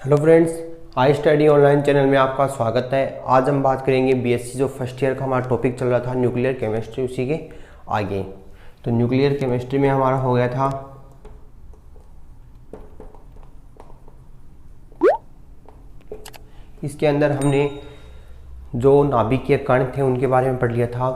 Hello friends, I study online channel में आपका स्वागत है। आज हम बात करेंगे बीएससी जो फर्स्ट ईयर का हमारा टॉपिक चल रहा था न्यूक्लियर केमिस्ट्री, उसी के आगे। तो न्यूक्लियर केमिस्ट्री में हमारा हो गया था इसके अंदर हमने जो नाभिकीय कण थे उनके बारे में पढ़ लिया था,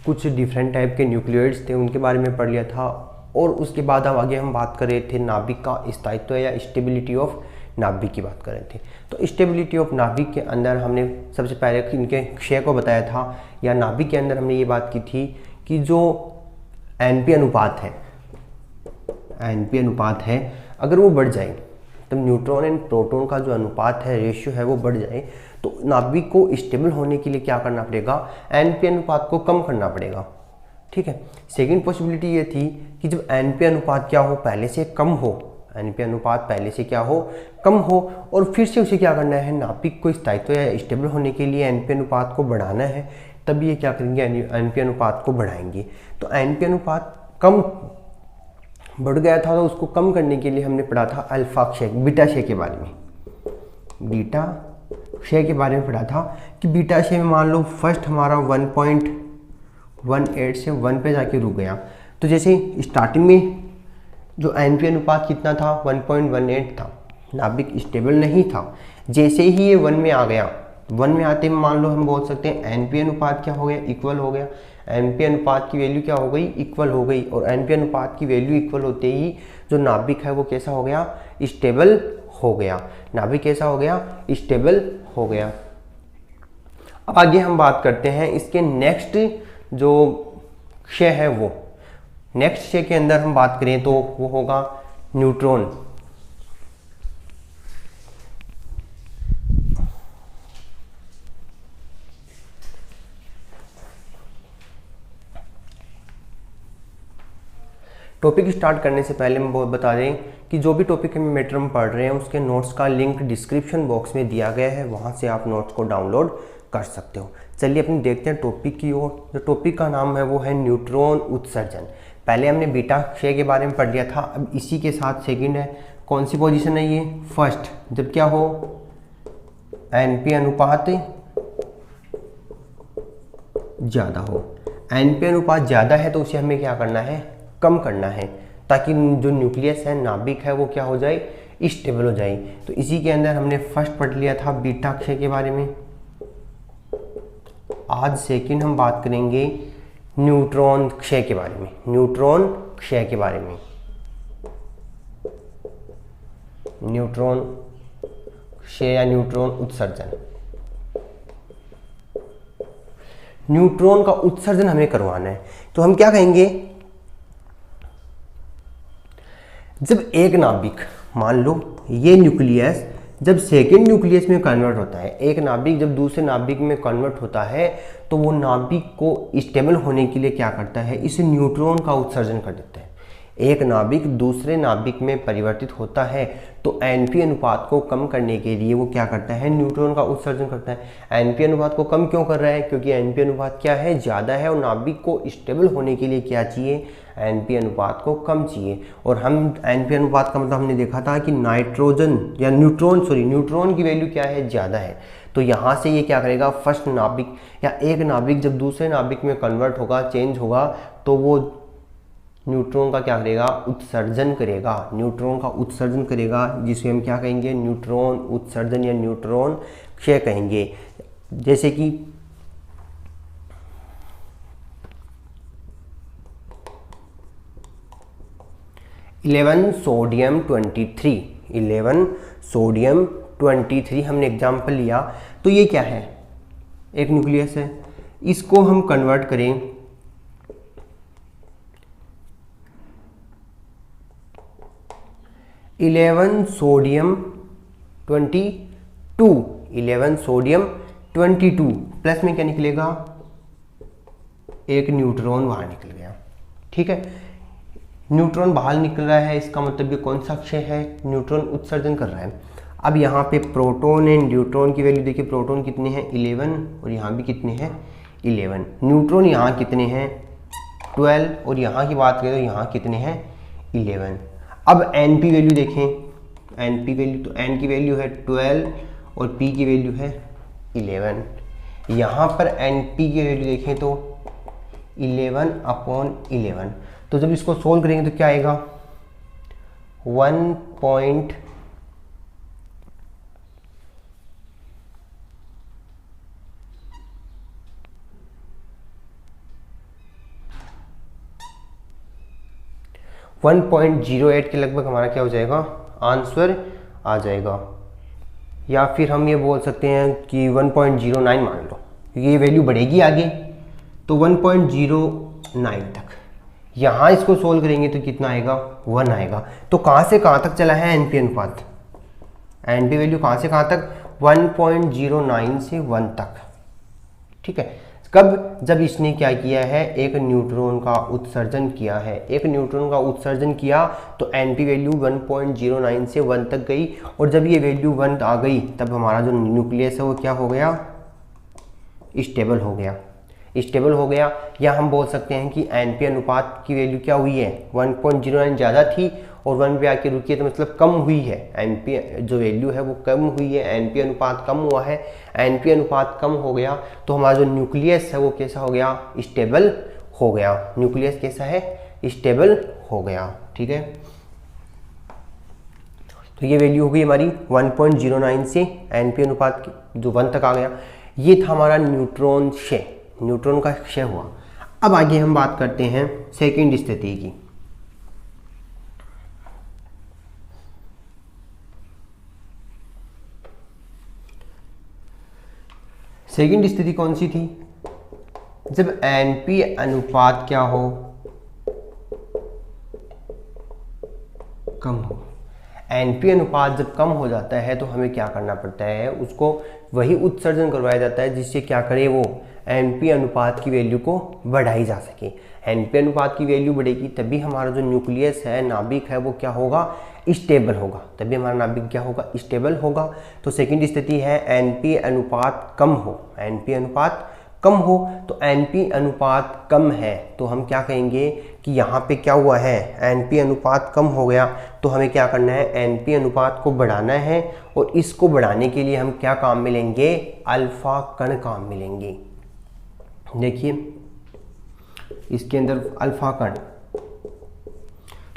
कुछ डिफरेंट टाइप के न्यूक्लियोइड्स थे उनके बारे में पढ़ लिया था, और उसके बाद अब आगे हम बात कर रहे थे नाभिक का स्थायित्व या स्टेबिलिटी ऑफ नाभिक की बात कर रहे थे। तो स्टेबिलिटी ऑफ नाभिक के अंदर हमने सबसे पहले इनके क्षय को बताया था, या नाभिक के अंदर हमने ये बात की थी कि जो एनपी अनुपात है अगर वो बढ़ जाए, तो न्यूट्रॉन एंड प्रोटॉन का जो अनुपात है, रेशियो है, वो बढ़ जाए, तो नाभिक को स्टेबल होने के लिए क्या करना पड़ेगा, एनपी अनुपात को कम करना पड़ेगा। ठीक है। सेकेंड पॉसिबिलिटी ये थी कि जब एनपी अनुपात क्या हो, पहले से कम हो, एनपी अनुपात पहले से क्या हो, कम हो, और फिर से उसे क्या करना है, नाभिक को स्थायित्व या स्टेबल होने के लिए एनपी अनुपात को बढ़ाना है, तब ये क्या करेंगे, एनपी अनुपात को बढ़ाएंगे। तो एनपी अनुपात कम बढ़ गया था, तो उसको कम करने के लिए हमने पढ़ा था अल्फा क्षय, बीटा क्षय के बारे में। बीटा क्षय के बारे में पढ़ा था कि बीटा क्षय में मान लो फर्स्ट हमारा 1.18 से 1 पे जाके रुक गया, तो जैसे स्टार्टिंग में जो एनपी अनुपात कितना था, 1.18 था, नाभिक स्टेबल नहीं था। जैसे ही ये 1 में आ गया, 1 में आते मान लो हम बोल सकते हैं एनपी अनुपात क्या हो गया, इक्वल हो गया। एनपी अनुपात की वैल्यू क्या हो गई, इक्वल हो गई, और एनपी अनुपात की वैल्यू इक्वल होते ही जो नाभिक है वो कैसा हो गया, स्टेबल हो गया। नाभिक कैसा हो गया, स्टेबल हो गया। अब आगे हम बात करते हैं इसके नेक्स्ट जो क्षय है वो, नेक्स्ट क्षय के अंदर हम बात करें तो वो होगा न्यूट्रॉन। टॉपिक स्टार्ट करने से पहले हम बता दें कि जो भी टॉपिक हम मैटर हम पढ़ रहे हैं उसके नोट्स का लिंक डिस्क्रिप्शन बॉक्स में दिया गया है, वहां से आप नोट्स को डाउनलोड कर सकते हो। चलिए अपने देखते हैं टॉपिक की ओर। जो टॉपिक का नाम है वो है न्यूट्रॉन उत्सर्जन। पहले हमने बीटा क्षय के बारे में पढ़ लिया था, अब इसी के साथ सेकंड है, कौन सी पोजीशन है ये, फर्स्ट, जब क्या हो, एनपी अनुपात ज़्यादा हो। एनपी अनुपात ज़्यादा है तो उसे हमें क्या करना है, कम करना है, ताकि जो न्यूक्लियस है, नाभिक है, वो क्या हो जाए, स्टेबल हो जाए। तो इसी के अंदर हमने फर्स्ट पढ़ लिया था बीटा क्षय के बारे में। आज सेकंड हम बात करेंगे न्यूट्रॉन क्षय के बारे में, न्यूट्रॉन क्षय के बारे में। न्यूट्रॉन क्षय या न्यूट्रॉन उत्सर्जन। न्यूट्रॉन का उत्सर्जन हमें करवाना है, तो हम क्या कहेंगे, जब एक नाभिक, मान लो ये न्यूक्लियस जब सेकेंड न्यूक्लियस में कन्वर्ट होता है, एक नाभिक जब दूसरे नाभिक में कन्वर्ट होता है, तो वो नाभिक को स्टेबल होने के लिए क्या करता है, इस न्यूट्रॉन का उत्सर्जन कर देता है। एक नाभिक दूसरे नाभिक में परिवर्तित होता है तो एनपी अनुपात को कम करने के लिए वो क्या करता है, न्यूट्रॉन का उत्सर्जन करता है। एनपी अनुपात को कम क्यों कर रहा है, क्योंकि एनपी अनुपात क्या है, ज़्यादा है, और नाभिक को स्टेबल होने के लिए क्या चाहिए, एनपी अनुपात को कम चाहिए। और हम एनपी अनुपात का मतलब हमने देखा था कि नाइट्रोजन या न्यूट्रॉन की वैल्यू क्या है, ज़्यादा है। तो यहाँ से ये क्या करेगा, फर्स्ट नाभिक या एक नाभिक जब दूसरे नाभिक में कन्वर्ट होगा, चेंज होगा, तो वो न्यूट्रॉन का क्या करेगा, उत्सर्जन करेगा, न्यूट्रॉन का उत्सर्जन करेगा, जिसे हम क्या कहेंगे, न्यूट्रॉन उत्सर्जन या न्यूट्रॉन क्षय कहेंगे। जैसे कि इलेवन सोडियम 23 हमने एग्जाम्पल लिया, तो ये क्या है, एक न्यूक्लियस है, इसको हम कन्वर्ट करें 11 सोडियम 22 प्लस में क्या निकलेगा, एक न्यूट्रॉन बाहर निकल गया। ठीक है, न्यूट्रॉन बाहर निकल रहा है, इसका मतलब ये कौन सा क्षय है, न्यूट्रॉन उत्सर्जन कर रहा है। अब यहाँ पे प्रोटॉन एंड न्यूट्रॉन की वैल्यू देखिए, प्रोटॉन कितने हैं, 11, और यहाँ भी कितने हैं, 11। न्यूट्रॉन यहाँ कितने हैं, 12, और यहाँ की बात करें तो यहाँ कितने हैं, 11। अब एनपी वैल्यू देखें, एन पी वैल्यू, तो एन की वैल्यू है 12 और पी की वैल्यू है 11। यहाँ पर एन पी की वैल्यू देखें तो 11/11। तो जब इसको सोल्व करेंगे तो क्या आएगा 1.1 1.08 के लगभग हमारा क्या हो जाएगा आंसर आ जाएगा। या फिर हम ये बोल सकते हैं कि 1.09 मान लो, क्योंकि ये वैल्यू बढ़ेगी आगे, तो 1.09 तक। यहाँ इसको सोल्व करेंगे तो कितना आएगा 1 आएगा। तो कहाँ से कहाँ तक चला है एन पी अनुपात, एन पी वैल्यू कहाँ से कहाँ तक 1.09 से 1 तक। ठीक है, कब, जब इसने क्या किया है एक न्यूट्रॉन का उत्सर्जन किया है, एक न्यूट्रॉन का उत्सर्जन किया तो एन पी वैल्यू 1.09 से 1 तक गई, और जब ये वैल्यू 1 आ गई तब हमारा जो न्यूक्लियस है वो क्या हो गया स्टेबल हो गया, स्टेबल हो गया। या हम बोल सकते हैं कि एन पी अनुपात की वैल्यू क्या हुई है 1.09 ज़्यादा थी और 1 पे आके रुकी है, तो मतलब कम हुई है, एन पी जो वैल्यू है वो कम हुई है, एन पी अनुपात कम हुआ है। एन पी अनुपात कम हो गया तो हमारा जो न्यूक्लियस है वो कैसा हो गया स्टेबल हो गया, न्यूक्लियस कैसा है स्टेबल हो गया। ठीक है, तो ये वैल्यू हो गई हमारी 1.09 से एन पी अनुपात की जो 1 तक आ गया। ये था हमारा न्यूट्रॉन क्षय, न्यूट्रॉन का क्षय हुआ। अब आगे हम बात करते हैं सेकंड स्थिति की। सेकंड स्थिति कौन सी थी, जब एन पी अनुपात क्या हो कम हो। एन पी अनुपात जब कम हो जाता है तो हमें क्या करना पड़ता है, उसको वही उत्सर्जन करवाया जाता है जिससे क्या करे वो एन पी अनुपात की वैल्यू को बढ़ाई जा सके। एन पी अनुपात की वैल्यू बढ़ेगी तभी हमारा जो न्यूक्लियस है नाभिक है वो क्या होगा स्टेबल होगा, तभी हमारा नाभिक क्या होगा स्टेबल होगा। तो सेकंड स्थिति है एन पी अनुपात कम हो, एन पी अनुपात कम हो। तो एन पी अनुपात कम है तो हम क्या कहेंगे कि यहाँ पे क्या हुआ है एन पी अनुपात कम हो गया, तो हमें क्या करना है एन पी अनुपात को बढ़ाना है, और इसको बढ़ाने के लिए हम क्या काम मिलेंगे अल्फा कण काम मिलेंगे। देखिए इसके अंदर अल्फा कण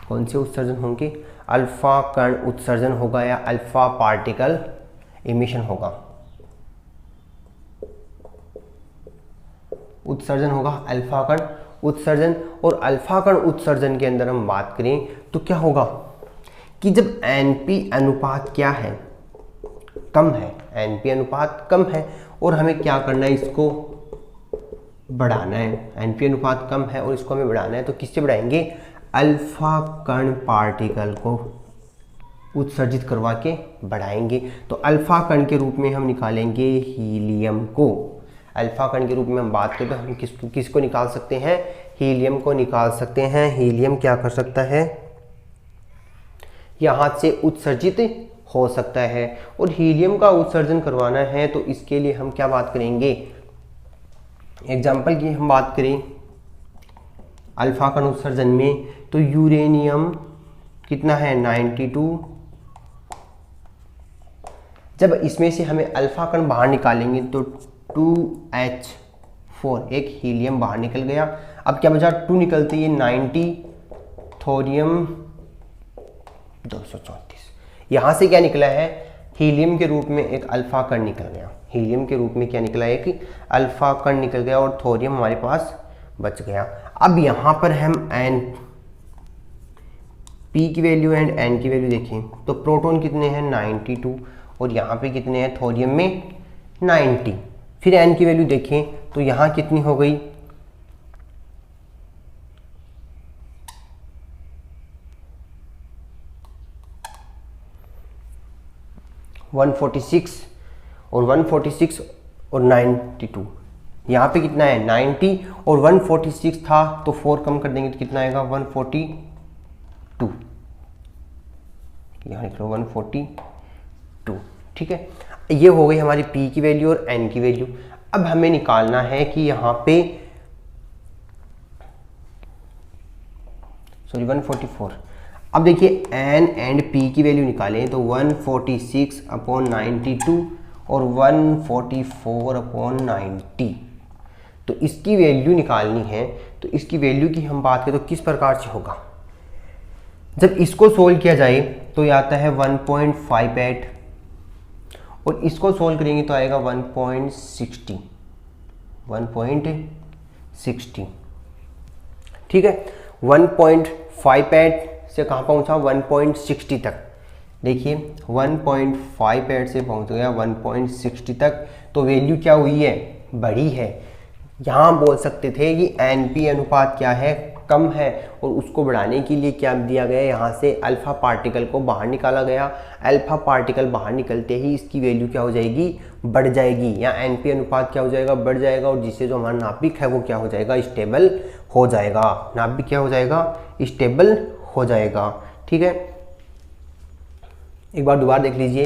कौन से उत्सर्जन होंगे, अल्फा कण उत्सर्जन होगा या अल्फा पार्टिकल इमिशन होगा, उत्सर्जन होगा अल्फा कण उत्सर्जन। और अल्फा कण उत्सर्जन के अंदर हम बात करें तो क्या होगा कि जब एन पी अनुपात क्या है कम है, एन पी अनुपात कम है और हमें क्या करना है इसको बढ़ाना है, एन पी अनुपात कम है और इसको हमें बढ़ाना है, तो किससे बढ़ाएंगे अल्फा कण पार्टिकल को उत्सर्जित करवा के बढ़ाएंगे। तो अल्फा कण के रूप में हम निकालेंगे हीलियम को, अल्फा कण के रूप में हम बात करें तो हम किसको निकाल सकते हैं हीलियम को निकाल सकते हैं। हीलियम क्या कर सकता है यहाँ से उत्सर्जित हो सकता है, और हीलियम का उत्सर्जन करवाना है तो इसके लिए हम क्या बात करेंगे, एग्जाम्पल की हम बात करें अल्फा कण उत्सर्जन में तो यूरेनियम कितना है 92। जब इसमें से हमें अल्फा कण बाहर निकालेंगे तो 2H4 एक हीलियम बाहर निकल गया। अब क्या बचा 2 निकलते ही 90 थोरियम 234। यहाँ से क्या निकला है हीलियम के रूप में एक अल्फा कण निकल गया, हीलियम के रूप में क्या निकला एक अल्फा कण निकल गया और थोरियम हमारे पास बच गया। अब यहाँ पर हम एन पी की वैल्यू एंड एन की वैल्यू देखें तो प्रोटॉन कितने हैं 92 और यहाँ पे कितने हैं थोरियम में 90। फिर एन की वैल्यू देखें तो यहाँ कितनी हो गई 146 और 146 और 92, यहाँ पे कितना है 90 और 146 था तो 4 कम कर देंगे तो कितना आएगा 142, यहाँ लिख लो 142। ठीक है, ये हो गई हमारी P की वैल्यू और N की वैल्यू। अब हमें निकालना है कि यहाँ पे 144। अब देखिए एन एंड पी की वैल्यू निकालें तो 146/92 और 144/90, तो इसकी वैल्यू निकालनी है। तो इसकी वैल्यू की हम बात करें तो किस प्रकार से होगा, जब इसको सोल्व किया जाए तो ये आता है 1.58 और इसको सोल्व करेंगे तो आएगा 1.60, ठीक है। 1.58 से कहाँ पहुँचा, 1.60 तक। देखिए 1.58 से पहुँच गया 1.60 तक, तो वैल्यू क्या हुई है, बड़ी है। यहाँ बोल सकते थे कि एनपी अनुपात क्या है, कम है, और उसको बढ़ाने के लिए क्या दिया गया, यहाँ से अल्फा पार्टिकल को बाहर निकाला गया। अल्फा पार्टिकल बाहर निकलते ही इसकी वैल्यू क्या हो जाएगी, बढ़ जाएगी, या एनपी अनुपात क्या हो जाएगा, बढ़ जाएगा, और जिससे जो हमारा नाभिक है वो क्या हो जाएगा, स्टेबल हो जाएगा। नाभिक क्या हो जाएगा, स्टेबल हो जाएगा, ठीक है। एक बार दोबारा देख लीजिए।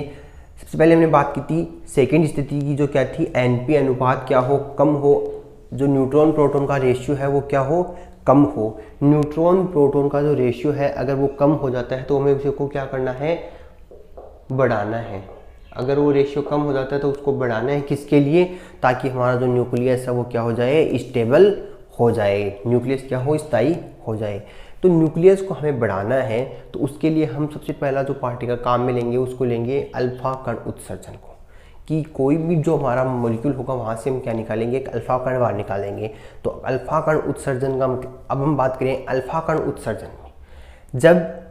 सबसे पहले हमने बात की थी सेकेंड स्थिति की, जो क्या थी, एनपी अनुपात क्या हो, कम हो, जो न्यूट्रॉन प्रोटॉन का रेशियो है वो क्या हो, कम हो। न्यूट्रॉन प्रोटॉन का जो रेशियो है अगर वो कम हो जाता है तो हमें उसको क्या करना है, बढ़ाना है। अगर वो रेशियो कम हो जाता है तो उसको बढ़ाना है, किसके लिए, ताकि हमारा जो न्यूक्लियस है वो क्या हो जाए, स्टेबल हो जाए, न्यूक्लियस क्या हो, स्थायी हो जाए। तो न्यूक्लियस को हमें बढ़ाना है, तो उसके लिए हम सबसे पहला जो पार्टिकल काम में लेंगे उसको लेंगे अल्फा कण उत्सर्जन को, कि कोई भी जो हमारा मॉलिक्यूल होगा वहाँ से हम क्या निकालेंगे, एक अल्फा कण बाहर निकालेंगे। तो अल्फा कण उत्सर्जन का अब हम बात करें अल्फा कण उत्सर्जन में, जब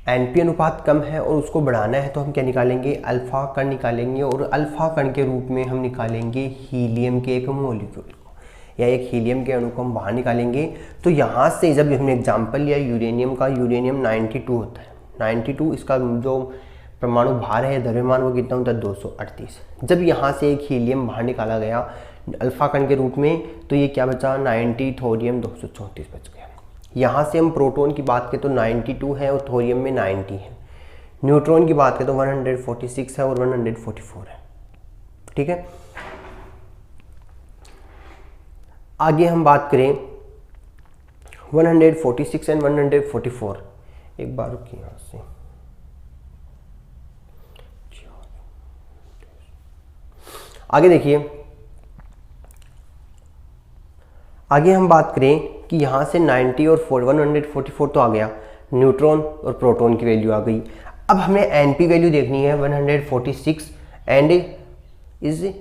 एनपी अनुपात कम है और उसको बढ़ाना है तो हम क्या निकालेंगे, अल्फा कण निकालेंगे, और अल्फा कण के रूप में हम निकालेंगे हीलियम के एक मॉलिक्यूल को, या एक हीलियम के अणु को हम बाहर निकालेंगे। तो यहाँ से जब हमने एग्जाम्पल लिया यूरेनियम का, यूरेनियम 92 होता है, 92 इसका जो परमाणु भार है, द्रव्यमान, वो कितना होता है, 238। जब यहाँ से एक हीलियम बाहर निकाला गया अल्फा कण के रूप में, तो ये क्या बचा, 90 थोरियम 234 बच गया। यहाँ से हम प्रोटॉन की बात करें तो 92 है और थोरियम में 90 है। न्यूट्रॉन की बात करें तो 146 है और 144 है, ठीक है। आगे हम बात करें 146 एंड 144, एक बार रुकिए यहाँ से, आगे देखिए। आगे हम बात करें कि यहाँ से 90 और 144 तो आ गया, न्यूट्रॉन और प्रोटॉन की वैल्यू आ गई। अब हमें एनपी वैल्यू देखनी है 146 एंड इज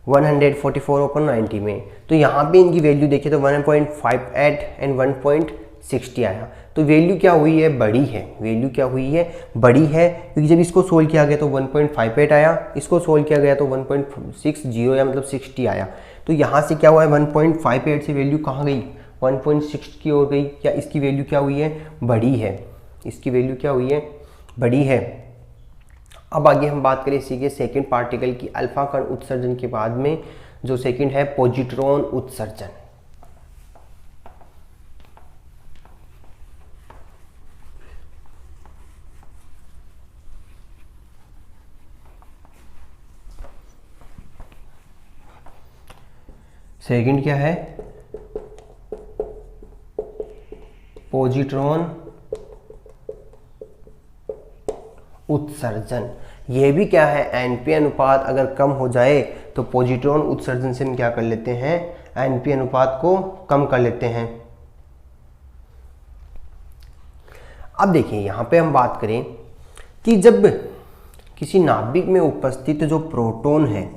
144/90 में। तो यहाँ पे इनकी वैल्यू देखिए तो 1.58 एंड 1.60 आया। तो वैल्यू क्या हुई है, बड़ी है। वैल्यू क्या हुई है, बड़ी है, क्योंकि जब इसको सोल्व किया गया तो 1.58 आया, इसको सोल्व किया गया तो 1.60 या मतलब 60 आया। तो यहाँ से क्या हुआ है, 1.58 से वैल्यू कहाँ गई, 1.6 की ओर गई। क्या इसकी वैल्यू क्या हुई है, बड़ी है। इसकी वैल्यू क्या हुई है, बड़ी है। अब आगे हम बात करें इसी के सेकेंड पार्टिकल की, अल्फा कण उत्सर्जन के बाद में जो सेकेंड है पॉजिट्रॉन उत्सर्जन। सेकेंड क्या है, पॉजिट्रॉन उत्सर्जन। ये भी क्या है, एनपी अनुपात अगर कम हो जाए तो पॉजिट्रॉन उत्सर्जन से हम क्या कर लेते हैं, एनपी अनुपात को कम कर लेते हैं। अब देखिए यहाँ पे हम बात करें कि जब किसी नाभिक में उपस्थित जो प्रोटॉन है,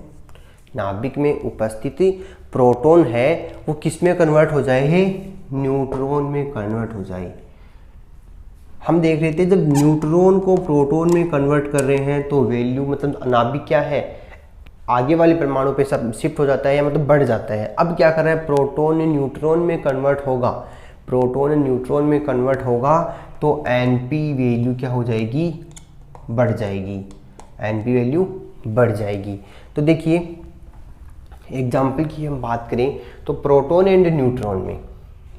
नाभिक में उपस्थित प्रोटॉन है, वो किस में कन्वर्ट हो जाए, न्यूट्रॉन में कन्वर्ट हो जाए। हम देख रहे थे जब न्यूट्रॉन को प्रोटॉन में कन्वर्ट कर रहे हैं तो वैल्यू मतलब नाभिक क्या है, आगे वाले परमाणु पे सब शिफ्ट हो जाता है या मतलब बढ़ जाता है। अब क्या कर रहा है, प्रोटॉन न्यूट्रॉन में कन्वर्ट होगा, प्रोटॉन न्यूट्रॉन में कन्वर्ट होगा तो एनपी वैल्यू क्या हो जाएगी, बढ़ जाएगी, एनपी वैल्यू बढ़ जाएगी। तो देखिए एग्जाम्पल की हम बात करें तो प्रोटॉन एंड न्यूट्रॉन में,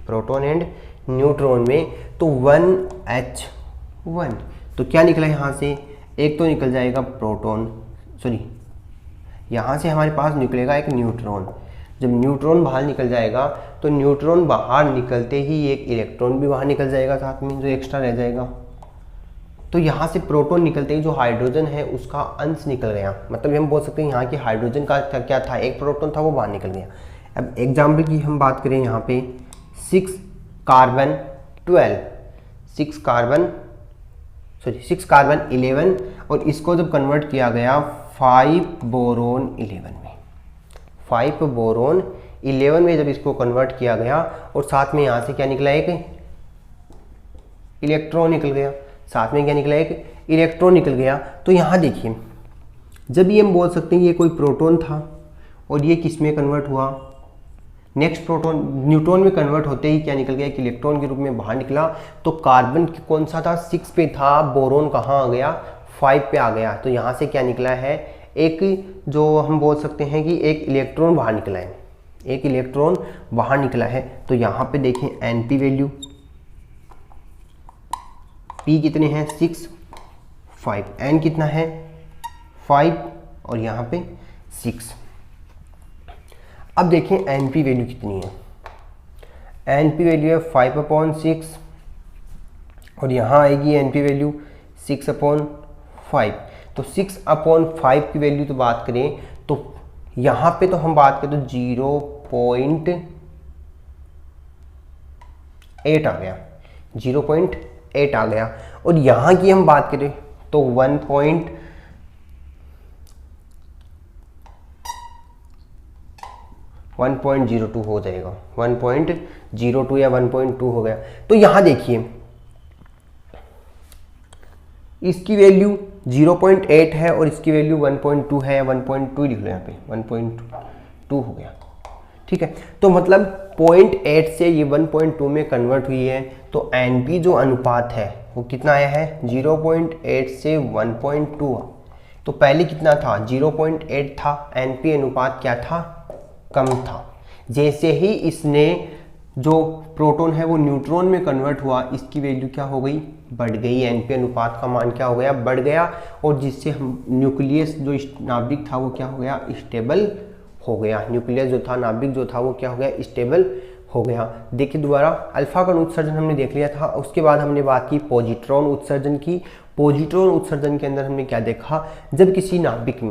प्रोटॉन एंड न्यूट्रॉन में तो 1H1, तो क्या निकला यहाँ से, एक तो निकल जाएगा प्रोटॉन, सॉरी यहाँ से हमारे पास निकलेगा एक न्यूट्रॉन। जब न्यूट्रॉन बाहर निकल जाएगा तो न्यूट्रॉन बाहर निकलते ही एक इलेक्ट्रॉन भी बाहर निकल जाएगा साथ में, जो एक्स्ट्रा रह जाएगा। तो यहाँ से प्रोटॉन निकलते ही जो हाइड्रोजन है उसका अंश निकल गया, मतलब हम बोल सकते हैं यहाँ की हाइड्रोजन का क्या था, एक प्रोटॉन था वो बाहर निकल गया। अब एग्जाम्पल की हम बात करें यहाँ पे 6 कार्बन 11 और इसको जब कन्वर्ट किया गया 5 बोरोन 11 में, 5 बोरोन 11 में जब इसको कन्वर्ट किया गया और साथ में यहाँ से क्या निकला, एक इलेक्ट्रॉन निकल गया, साथ में क्या निकला, एक इलेक्ट्रॉन निकल गया। तो यहाँ देखिए, जब ये हम बोल सकते हैं ये कोई प्रोटॉन था और ये किस में कन्वर्ट हुआ, नेक्स्ट प्रोटॉन न्यूट्रॉन में कन्वर्ट होते ही क्या निकल गया, एक इलेक्ट्रॉन के रूप में बाहर निकला। तो कार्बन कौन सा था, 6 पे था, बोरोन कहाँ आ गया, 5 पे आ गया। तो यहाँ से क्या निकला है, एक जो हम बोल सकते हैं कि एक इलेक्ट्रॉन बाहर निकला है, एक इलेक्ट्रॉन बाहर निकला है। तो यहाँ पे देखें Np वैल्यू, P कितने हैं 6, 5, N कितना है 5 और यहाँ पे 6। अब देखें Np वैल्यू कितनी है, Np वैल्यू है 5/6 और यहाँ आएगी Np वैल्यू 6/5। तो 6/5 की वैल्यू तो बात करें तो यहाँ पे तो हम बात करें तो 0.8 आ गया, 0.8 आ गया। और यहाँ की हम बात करें तो 1.02 हो जाएगा, 1.02 या 1.2 हो गया। तो यहाँ देखिए इसकी वैल्यू 0.8 है और इसकी वैल्यू 1.2 है, 1.2 लिख लो यहाँ पे, 1.2 हो गया, ठीक है। तो मतलब 0.8 से ये 1.2 में कन्वर्ट हुई है। तो Np जो अनुपात है वो कितना आया है, 0.8 से 1.2। तो पहले कितना था, 0.8 था, Np अनुपात क्या था, कम था। जैसे ही इसने जो प्रोटॉन है वो न्यूट्रॉन में कन्वर्ट हुआ, इसकी वैल्यू क्या हो गई, बढ़ गई, Np अनुपात का मान क्या हो गया, बढ़ गया। और जिससे हम न्यूक्लियस जो नाभिक था वो क्या हो गया, स्टेबल हो गया। न्यूक्लियस जो था, नाभिक जो था वो क्या हो गया, स्टेबल हो गया। देखिए दोबारा अल्फा कण उत्सर्जन हमने देख लिया था, उसके बाद हमने बात की पॉजिट्रॉन उत्सर्जन की। पॉजिट्रॉन उत्सर्जन के अंदर हमने क्या देखा, जब किसी नाभिक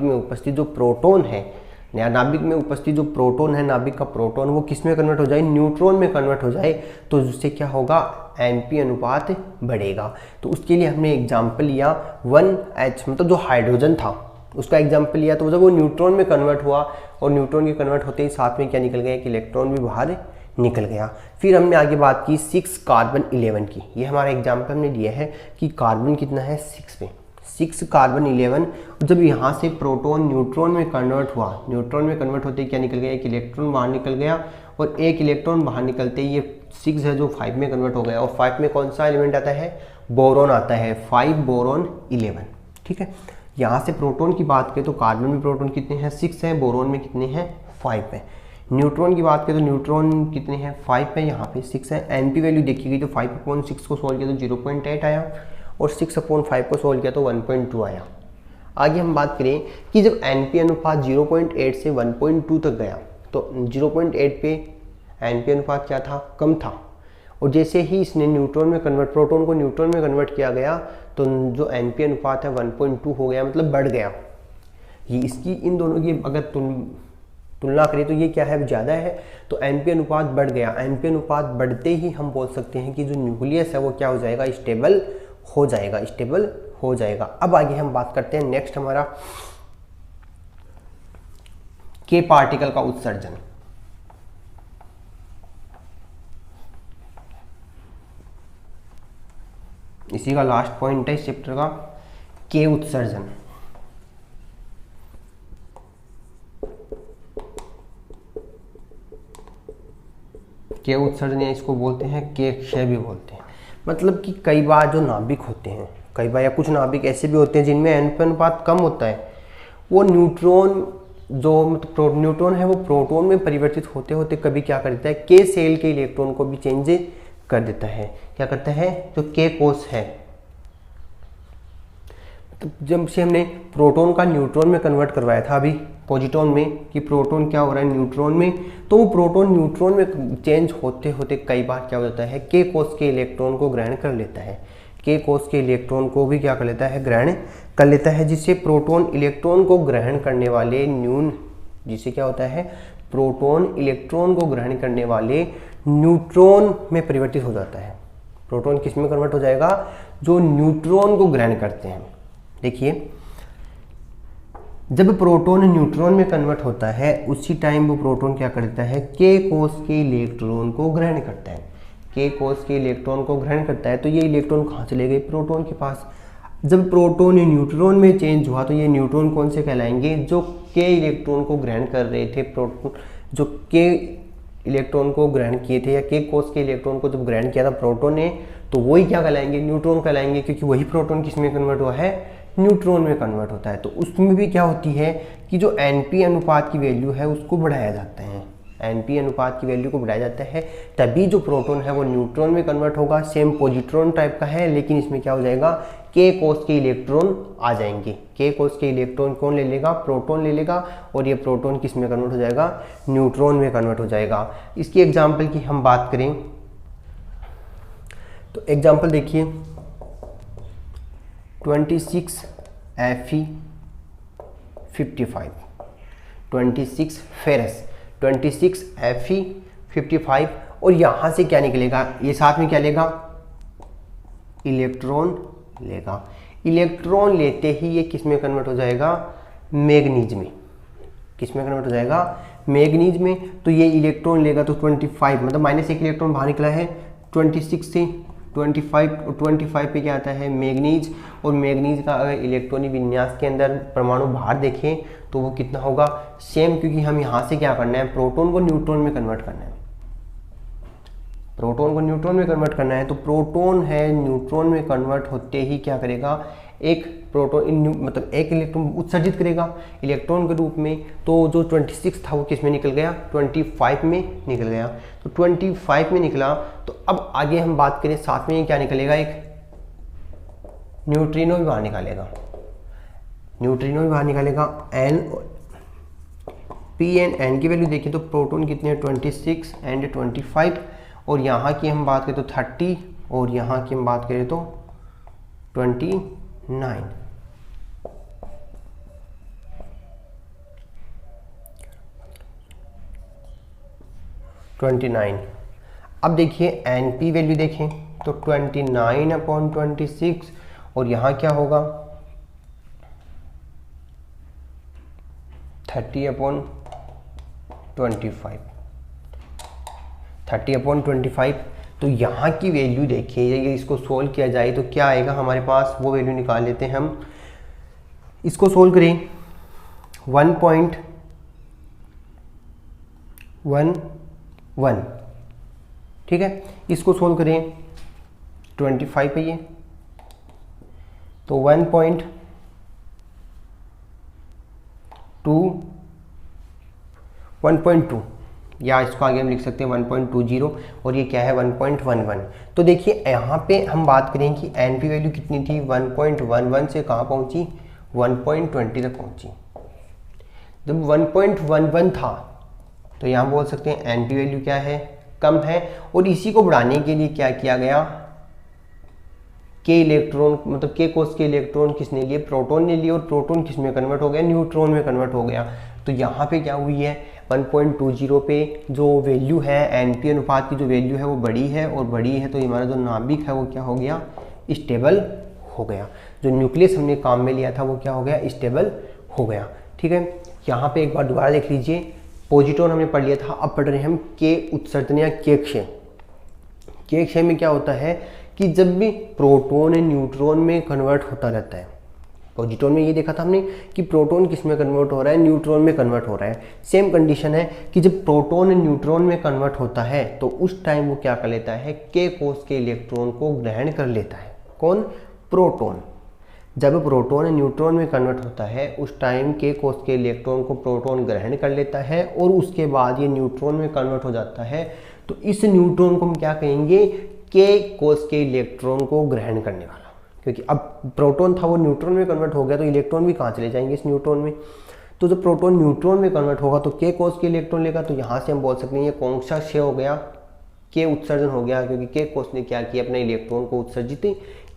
में उपस्थित जो प्रोटॉन है, नया नाभिक में उपस्थित जो प्रोटॉन है, नाभिक का प्रोटॉन वो किस में कन्वर्ट हो जाए, न्यूट्रॉन में कन्वर्ट हो जाए, तो उससे क्या होगा, Np अनुपात बढ़ेगा। तो उसके लिए हमने एग्जाम्पल लिया 1H, मतलब जो हाइड्रोजन था उसका एग्जाम्पल लिया। तो जब वो न्यूट्रॉन में कन्वर्ट हुआ और न्यूट्रॉन के कन्वर्ट होते ही साथ में क्या निकल गया, एक इलेक्ट्रॉन भी बाहर निकल गया। फिर हमने आगे बात की 6 कार्बन 11 की। ये हमारा एग्जाम्पल हमने लिया है कि कार्बन कितना है 6 पे, 6 कार्बन 11। जब यहाँ से प्रोटॉन न्यूट्रॉन में कन्वर्ट हुआ, न्यूट्रॉन में कन्वर्ट होते ही क्या निकल गया, एक इलेक्ट्रॉन बाहर निकल गया और एक इलेक्ट्रॉन बाहर निकलते ही ये 6 है जो 5 में कन्वर्ट हो गया। और 5 में कौन सा एलिमेंट आता है, बोरोन आता है, 5 बोरोन 11, ठीक है। यहाँ से प्रोटॉन की बात करें तो कार्बन में प्रोटॉन कितने हैं, 6 हैं, बोरोन में कितने हैं, 5 हैं। न्यूट्रॉन की बात करें तो न्यूट्रॉन कितने हैं, 5 है, यहाँ पे 6 है। Np वैल्यू देखी गई तो 5/6 को सोल्व किया तो 0.8 आया और 6/5 को सोल्व किया तो 1.2 आया। आगे हम बात करें कि जब Np अनुपात 0.8 से 1.2 तक गया तो 0.8 पे Np अनुपात क्या था, कम था। और जैसे ही इसने प्रोटॉन को न्यूट्रॉन में कन्वर्ट किया गया तो जो Np अनुपात है 1.2 हो गया, मतलब बढ़ गया। ये इसकी इन दोनों की अगर तुलना करें तो ये क्या है, ज़्यादा है, तो Np अनुपात बढ़ गया। Np अनुपात बढ़ते ही हम बोल सकते हैं कि जो न्यूक्लियस है वो क्या हो जाएगा, स्टेबल हो जाएगा। अब आगे हम बात करते हैं नेक्स्ट हमारा के पार्टिकल का उत्सर्जन। इसी का लास्ट पॉइंट है इस चैप्टर का, के उत्सर्जन। के उत्सर्जन या इसको बोलते हैं के क्षय भी बोलते हैं। मतलब कि कई बार जो नाभिक होते हैं, कई बार या कुछ नाभिक ऐसे भी होते हैं जिनमें Np अनुपात कम होता है, वो न्यूट्रॉन है वो प्रोटॉन में परिवर्तित होते होते कभी क्या कर देता है, के सेल के इलेक्ट्रॉन को भी चेंज कर देता है। क्या करता है, जो के कोष है, तो जब से हमने प्रोटॉन का न्यूट्रॉन में कन्वर्ट करवाया था अभी पॉजिट्रॉन में कि प्रोटॉन क्या हो रहा है न्यूट्रॉन में, तो वो प्रोटॉन न्यूट्रॉन में चेंज होते होते कई बार क्या हो जाता है के कोस के इलेक्ट्रॉन को ग्रहण कर लेता है, के कोस के इलेक्ट्रॉन को भी क्या कर लेता है ग्रहण कर लेता है, जिससे प्रोटॉन इलेक्ट्रॉन को ग्रहण करने वाले जिससे क्या होता है प्रोटॉन इलेक्ट्रॉन को ग्रहण करने वाले न्यूट्रॉन में परिवर्तित हो जाता है। प्रोटॉन किस में कन्वर्ट हो जाएगा, जो न्यूट्रॉन को ग्रहण करते हैं। देखिए जब प्रोटॉन न्यूट्रॉन में कन्वर्ट होता है उसी टाइम वो प्रोटॉन क्या करता है के कोस के इलेक्ट्रॉन को ग्रहण करता है, के कोस के इलेक्ट्रॉन को ग्रहण करता है। तो ये इलेक्ट्रॉन कहाँ चले गए, प्रोटॉन के पास। जब प्रोटॉन न्यूट्रॉन में चेंज हुआ तो ये न्यूट्रॉन कौन से कहलाएंगे, जो के इलेक्ट्रॉन को ग्रहण कर रहे थे, प्रोटॉन जो के इलेक्ट्रॉन को ग्रहण किए थे या के कोस के इलेक्ट्रॉन को जब ग्रहण किया था प्रोटॉन ने, तो वही क्या कहलाएंगे न्यूट्रॉन कहलाएंगे, क्योंकि वही प्रोटॉन किस में कन्वर्ट हुआ है न्यूट्रॉन में कन्वर्ट होता है। तो उसमें भी क्या होती है कि जो एनपी अनुपात की वैल्यू है उसको बढ़ाया जाता है, एनपी अनुपात की वैल्यू को बढ़ाया जाता है, तभी जो प्रोटॉन है वो न्यूट्रॉन में कन्वर्ट होगा। सेम पॉजिट्रॉन टाइप का है, लेकिन इसमें क्या हो जाएगा के कोस के इलेक्ट्रॉन आ जाएंगे। के कोस के इलेक्ट्रॉन कौन ले लेगा, प्रोटॉन ले लेगा, और ये प्रोटॉन किस में कन्वर्ट हो जाएगा, न्यूट्रॉन में कन्वर्ट हो जाएगा। इसकी एग्जाम्पल की हम बात करें तो एग्जाम्पल देखिए 26 Fe55, 26 फेरस, 26 Fe55, और यहाँ से क्या निकलेगा, ये साथ में क्या लेगा इलेक्ट्रॉन लेगा। इलेक्ट्रॉन लेते ही ये किस में कन्वर्ट हो जाएगा, मैग्नीज में। किस में कन्वर्ट हो जाएगा, मैग्नीज में। तो ये इलेक्ट्रॉन लेगा तो 25 मतलब -1 इलेक्ट्रॉन बाहर निकला है 26 से 25, और 25 पे क्या आता है मैग्नीज, और मैग्नीज का अगर इलेक्ट्रॉनिक विन्यास के अंदर परमाणु बाहर देखें तो वो कितना होगा सेम, क्योंकि हम यहाँ से क्या करना है प्रोटॉन को न्यूट्रॉन में कन्वर्ट करना है, प्रोटॉन को न्यूट्रॉन में कन्वर्ट करना है। तो प्रोटॉन है न्यूट्रॉन में कन्वर्ट होते ही क्या करेगा, एक प्रोटॉन मतलब एक इलेक्ट्रॉन उत्सर्जित करेगा इलेक्ट्रॉन के रूप में। तो जो 26 था वो किस में निकल गया, 25 में निकल गया। तो 25 में निकला, तो अब आगे हम बात करें साथ में क्या निकलेगा, एक न्यूट्रिनो भी बाहर निकालेगा, न्यूट्रिनो भी बाहर निकालेगा। एन पी एंड एन की वैल्यू देखें तो प्रोटॉन कितने हैं 26 एंड 25, और यहाँ की हम बात करें तो 30, और यहाँ की हम बात करें तो 29। 29। अब देखिए एन पी वैल्यू देखें तो 29/26, और यहाँ क्या होगा 30/25, 30/25। तो यहाँ की वैल्यू देखिए, ये इसको सोल्व किया जाए तो क्या आएगा हमारे पास, वो वैल्यू निकाल लेते हैं हम। इसको सोल्व करें 1.11, ठीक है। इसको सोल्व करें 25 पे, ये तो 1.2 या इसको आगे हम लिख सकते हैं 1.20, और ये क्या है 1.11। तो देखिए यहाँ पे हम बात करें कि एन पी वैल्यू कितनी थी, 1.11 से कहाँ पहुँची 1.20 तक पहुँची। जब 1.11 था तो यहाँ बोल सकते हैं एन पी वैल्यू क्या है, कम है, और इसी को बढ़ाने के लिए क्या किया गया, के इलेक्ट्रॉन मतलब के कोस के इलेक्ट्रॉन किसने लिए, प्रोटॉन ने लिए, और प्रोटॉन किस में कन्वर्ट हो गया, न्यूट्रॉन में कन्वर्ट हो गया। तो यहाँ पे क्या हुई है 1.20 पे जो वैल्यू है एनपी अनुपात की जो वैल्यू है वो बड़ी है, और बड़ी है तो हमारा जो नाभिक है वो क्या हो गया, स्टेबल हो गया। जो न्यूक्लियस हमने काम में लिया था वो क्या हो गया, स्टेबल हो गया। ठीक है, यहाँ पे एक बार दोबारा देख लीजिए, पॉजिट्रॉन हमने पढ़ लिया था, अब पढ़ रहे हैं हम के उत्सर्जन या के क्षय। के क्षय में क्या होता है कि जब भी प्रोटॉन न्यूट्रॉन में कन्वर्ट होता रहता है, पॉजिट्रॉन में ये देखा था हमने कि प्रोटॉन किस में कन्वर्ट हो रहा है, न्यूट्रॉन में कन्वर्ट हो रहा है। सेम कंडीशन है कि जब प्रोटॉन न्यूट्रॉन में कन्वर्ट होता है तो उस टाइम वो क्या कर लेता है, के कोस के इलेक्ट्रॉन को ग्रहण कर लेता है। कौन, प्रोटॉन। जब प्रोटॉन न्यूट्रॉन में कन्वर्ट होता है उस टाइम के कोस के इलेक्ट्रॉन को प्रोटॉन ग्रहण कर लेता है, और उसके बाद ये न्यूट्रॉन में कन्वर्ट हो जाता है। तो इस न्यूट्रॉन को हम क्या कहेंगे, के कोस के इलेक्ट्रॉन को ग्रहण करने वाला, क्योंकि अब प्रोटॉन था वो न्यूट्रॉन में कन्वर्ट हो गया तो इलेक्ट्रॉन भी कहाँ चले जाएंगे, इस न्यूट्रॉन में। तो जब प्रोटॉन न्यूट्रॉन में कन्वर्ट होगा तो के कोस के इलेक्ट्रॉन लेगा, तो यहाँ से हम बोल सकते हैं ये कौन सा क्षय हो गया, के उत्सर्जन हो गया, क्योंकि के कोस ने क्या किया, अपने इलेक्ट्रॉन को उत्सर्जित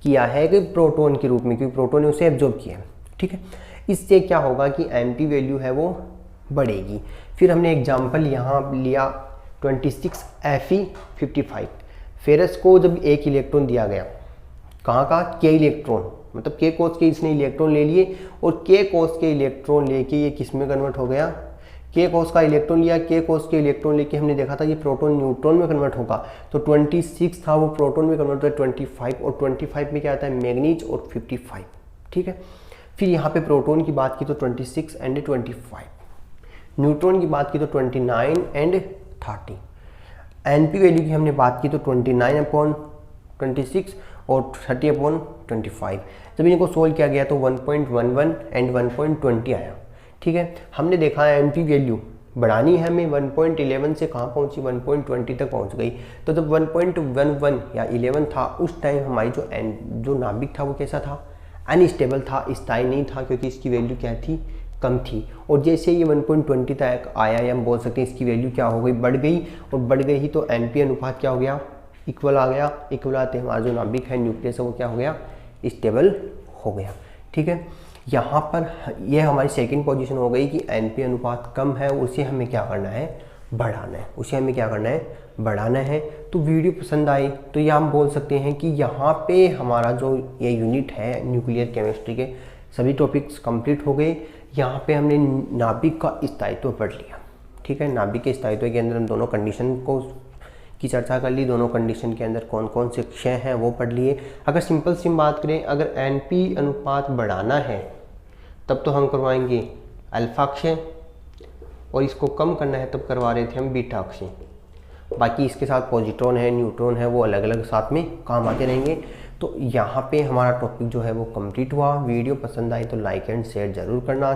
किया है कि प्रोटॉन के रूप में, क्योंकि प्रोटॉन ने उसे एब्जॉर्ब किया है। ठीक है, इससे क्या होगा कि एनपी वैल्यू है वो बढ़ेगी। फिर हमने एग्जाम्पल यहाँ लिया 26 Fe55। फेरस को जब एक इलेक्ट्रॉन दिया गया, कहाँ का, के इलेक्ट्रॉन, मतलब के कोस के इसने इलेक्ट्रॉन ले लिए और के कोस के इलेक्ट्रॉन लेके ये किस में कन्वर्ट हो गया, के कोस का इलेक्ट्रॉन लिया, के कोस के इलेक्ट्रॉन लेके हमने देखा था ये प्रोटॉन न्यूट्रॉन में कन्वर्ट होगा, तो 26 था वो प्रोटॉन में कन्वर्ट होता है 25, और 25 में क्या आता है, मैग्नीज और 55। ठीक है, फिर यहाँ पे प्रोटॉन की बात की तो 26 एंड 25, न्यूट्रॉन की बात की तो 29 एंड 30, एनपी वैल्यू की हमने बात की तो 29/26 और 30/25। जब इनको सोल्व किया गया तो 1.11 एंड 1.20 आया। ठीक है, हमने देखा है एनपी वैल्यू बढ़ानी है हमें, 1.11 से कहाँ पहुँची, 1.20 तक पहुँच गई। तो जब 1.11 या 11 था उस टाइम हमारी जो नाभिक था वो कैसा था, अनस्टेबल था, स्थायी नहीं था, क्योंकि इसकी वैल्यू क्या थी, कम थी। और जैसे ये 1.20 तक आया, या हम बोल सकते हैं इसकी वैल्यू क्या हो गई, बढ़ गई, और बढ़ गई ही तो एनपी अनुपात क्या हो गया, इक्वल आ गया। इक्वल आते हमारा जो नाभिक है, न्यूक्लियस है, वो क्या हो गया, स्टेबल हो गया। ठीक है, यहाँ पर ये हमारी सेकंड पोजीशन हो गई कि एनपी अनुपात कम है, उसे हमें क्या करना है, बढ़ाना है, उसे हमें क्या करना है, बढ़ाना है। तो वीडियो पसंद आई तो ये हम बोल सकते हैं कि यहाँ पे हमारा जो ये यूनिट है न्यूक्लियर केमिस्ट्री के सभी टॉपिक्स कंप्लीट हो गए। यहाँ पे हमने नाभिक का स्थायित्व पढ़ लिया। ठीक है, नाभिक के स्थायित्व के अंदर हम दोनों कंडीशन को की चर्चा कर ली, दोनों कंडीशन के अंदर कौन कौन से क्षय हैं वो पढ़ लिए। अगर सिंपल सी बात करें, अगर एनपी अनुपात बढ़ाना है तब तो हम करवाएंगे अल्फा क्षय, और इसको कम करना है तब करवा रहे थे हम बीटा क्षय। बाकी इसके साथ पॉजिट्रॉन है, न्यूट्रॉन है, वो अलग अलग साथ में काम आते रहेंगे। तो यहाँ पे हमारा टॉपिक जो है वो कंप्लीट हुआ। वीडियो पसंद आई तो लाइक एंड शेयर ज़रूर करना।